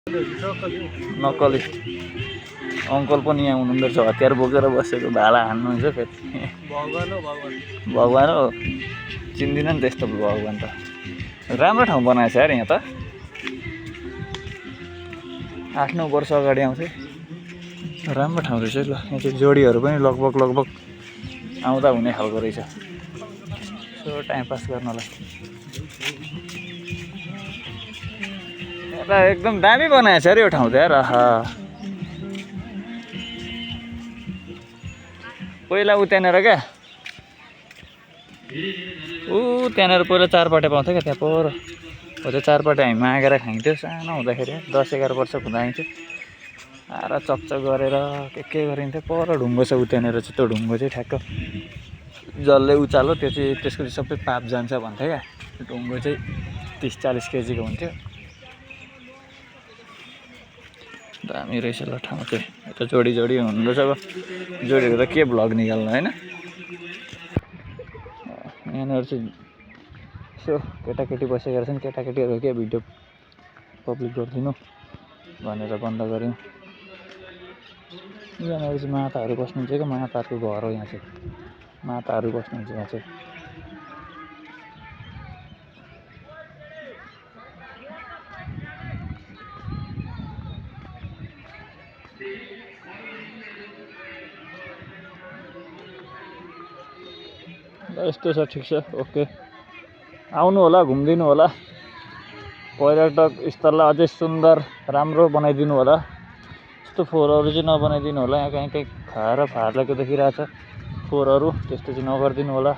नक्कली अङ्कल पनि यहाँ हुनुहुँदो रहेछ, हतियार बोकेर बसेको, भाला हान्नुहुन्छ फेरि। भगवान हो, चिन्दिनँ नि त्यस्तो भगवान त। राम्रो ठाउँ बनाएछ यार यहाँ त। 8-9 वर्ष अगाडि आउँथेँ, राम्रो ठाउँ रहेछ है। ल यहाँ चाहिँ जोडीहरू पनि लगभग आउँदा हुने खालको रहेछ, यसो टाइम पास गर्नलाई। यता एकदम दामी बनाएछ अरे यो ठाउँ त यार। आहा, पहिला उ त्यहाँनिर क्या, ऊ त्यहाँनिर पहिला चारपाटे पाउँथ्यो क्या, त्यहाँ पर हो त्यो चारपाटे हामी मागेर खाइन्थ्यो सानो हुँदाखेरि। 10-11 वर्षको हुँदा आइन्थ्यो, आएर चकचक गरेर के गरिन्थ्यो। पर ढुङ्गो छ उ त्यहाँनिर चाहिँ, त्यो ढुङ्गो चाहिँ ठ्याक्क जसले उचाल्यो त्यो चाहिँ त्यसको चाहिँ सबै पाप जान्छ भन्थ्यो क्या। ढुङ्गो चाहिँ 30-40 केजीको हुन्थ्यो। दामी रहेछ ल ठाउँ चाहिँ। यता जोडी हुनुहुँदो रहेछ। अब जोडीहरू त के भ्लग निकाल्नु होइन। यहाँनिर चाहिँ यसो केटाकेटी बसेका रहेछन्, केटाकेटीहरू के भिडियो पब्लिक गरिदिनु भनेर बन्द गऱ्यौँ। यहाँनिर चाहिँ माताहरू बस्नुहुन्छ क्या, माताहरूको घर हो यहाँ चाहिँ, माताहरू बस्नुहुन्छ यहाँ चाहिँ। यस्तो छ, ठिक छ, ओके। आउनु होला, घुमिदिनु होला, पर्यटक स्थललाई अझै सुन्दर राम्रो बनाइदिनु होला। यस्तो फोहोरहरू चाहिँ नबनाइदिनु होला। यहाँ कहीँ खाएर फालेको देखिरहेछ फोहोरहरू, त्यस्तो चाहिँ नगरिदिनु होला।